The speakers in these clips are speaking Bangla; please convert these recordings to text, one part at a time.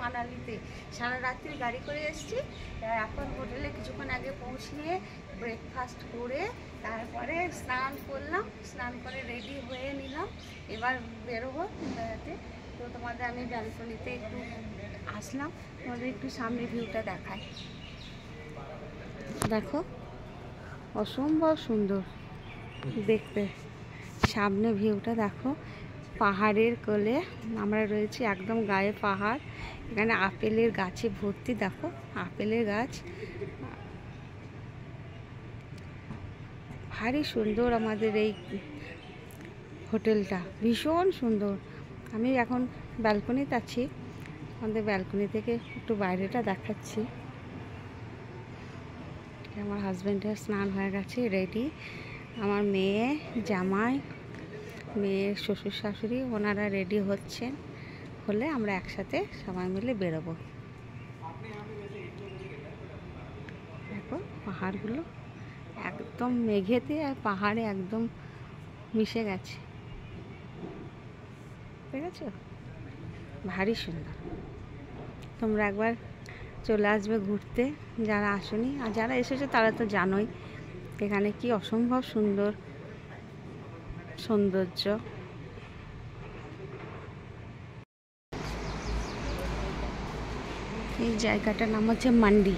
মানালিতে সারা রাত্রি গাড়ি করে এসেছি। এখন হোটেলে কিছুক্ষণ আগে পৌঁছিয়ে ব্রেকফাস্ট করে তারপরে স্নান করলাম, স্নান করে রেডি হয়ে নিলাম, এবার বেরোবো বেড়াতে। তো তোমাদের আমি ব্যালকনিতে একটু আসলাম, তোমাদের একটু সামনে ভিউটা দেখাই। দেখো অসম্ভব সুন্দর দেখতে, সামনে ভিউটা দেখো। পাহাড়ের কোলে আমরা রয়েছি, একদম গায়ে পাহাড়। এখানে আপেলের গাছে ভর্তি, দেখো আপেলের গাছ। ভারী সুন্দর আমাদের এই হোটেলটা, ভীষণ সুন্দর। আমি এখন ব্যালকনিতে আছি, আমাদের ব্যালকনি থেকে একটু বাইরেটা দেখাচ্ছি। আমার হাজব্যান্ডের স্নান হয়ে গেছে, রেডি। আমার মেয়ে, জামাই, মেয়ের শ্বশুর শাশুড়ি, ওনারা রেডি হচ্ছেন, হলে আমরা একসাথে সবাই মিলে বেরোবো। দেখো পাহাড়গুলো একদম মেঘেতে আর পাহাড়ে একদম মিশে গেছে, ঠিক আছে? ভারী সুন্দর। তোমরা একবার চলে আসবে ঘুরতে, যারা আসোনি, আর যারা এসেছে তারা তো জানোই এখানে কি অসম্ভব সুন্দর সৌন্দর্য। এই জায়গাটার নাম হচ্ছে মান্ডি।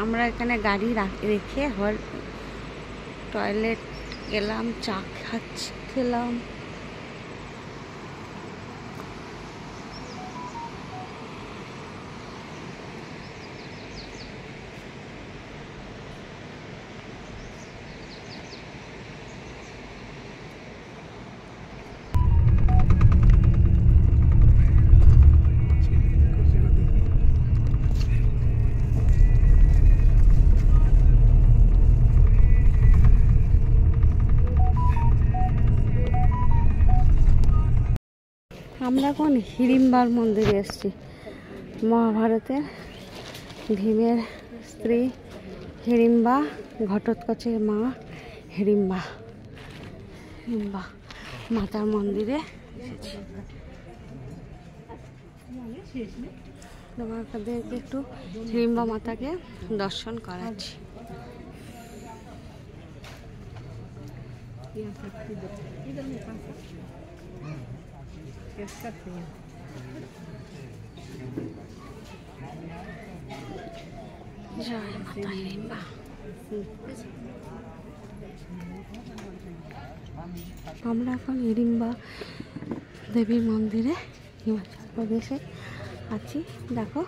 আমরা এখানে গাড়ি রেখে টয়লেট গেলাম, চা খেলাম। আমরা এখন হিড়িম্বার মন্দিরে এসেছি। মহাভারতের ভীমের স্ত্রী হিড়িম্বা, ঘটোৎকচের মা হিড়িম্বা মাতার মন্দিরে এসেছি। তোমাদেরকে একটু হিড়িম্বা মাতাকে দর্শন করাচ্ছি। জয় মাতা হিড়িম্বা। আমরা এখন হিড়িম্বা দেবীর মন্দিরে হিমাচল প্রদেশে আছি। দেখো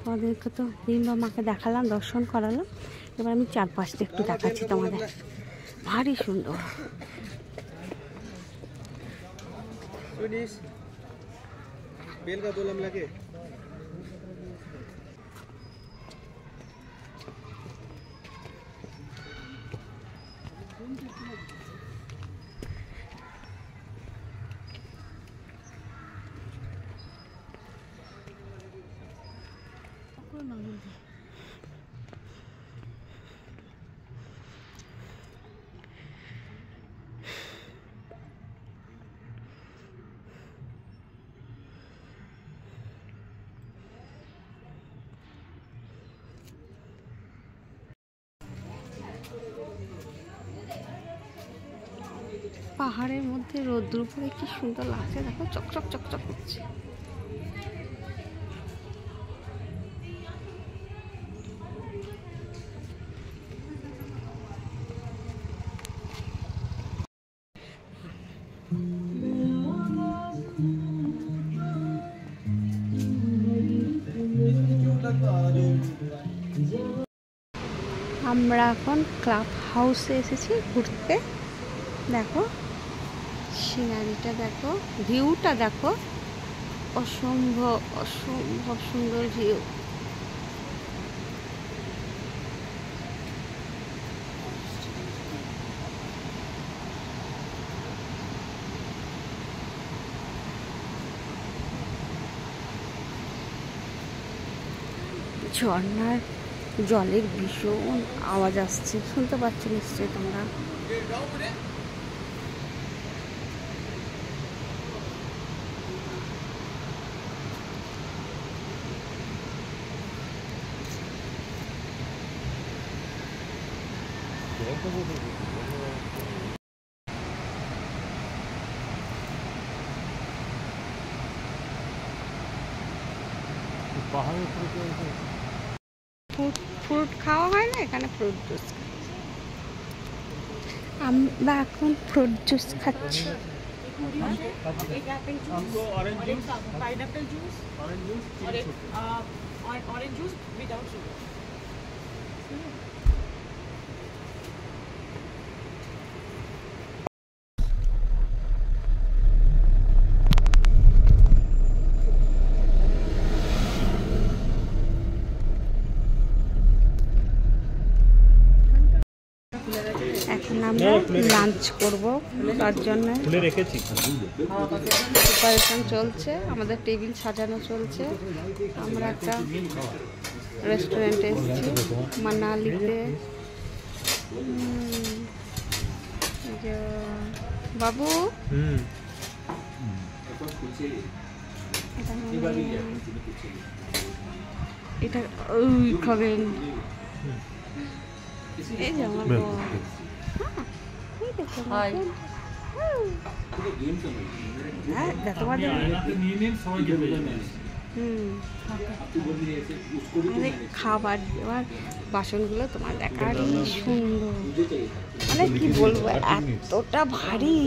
তোমাদেরকে তো হিড়িম্বা মাকে দেখালাম, দর্শন করালাম, এবার আমি চারপাশটা একটু দেখাচ্ছি তোমাদের। ভারী সুন্দর। बेल का 2 लमला के পাহাড়ের মধ্যে রোদ্র পরে কি সুন্দর লাগছে, দেখো চকচক চকচক করছে। আমরা এখন ক্লাব হাউসে এসেছি ঘুরতে। দেখো সিনারিটা দেখো, ভিউটা দেখো, অসম্ভব অসম্ভব সুন্দর ভিউ। ঝর্ণার জলের ভীষণ আওয়াজ আসছে, শুনতে পাচ্ছ নিশ্চয়ই তোমরা। ফ্রুট খাওয়া হয় না, এখানে ফ্রুট জুস আমরা এখন ফ্রুট জুস খাচ্ছি। এখন আমরা লাঞ্চ করব, তার জন্য প্রিপারেশন চলছে, আমাদের টেবিল সাজানো চলছে। আমরা একটা রেস্টুরেন্টে এসেছি মানালিতে। বাবু এটা খাবেন? এই যে আমার খাবার দেওয়ার বাসনগুলো তোমার দেখারই সুন্দর, মানে কি বলবো, এতটা ভারী।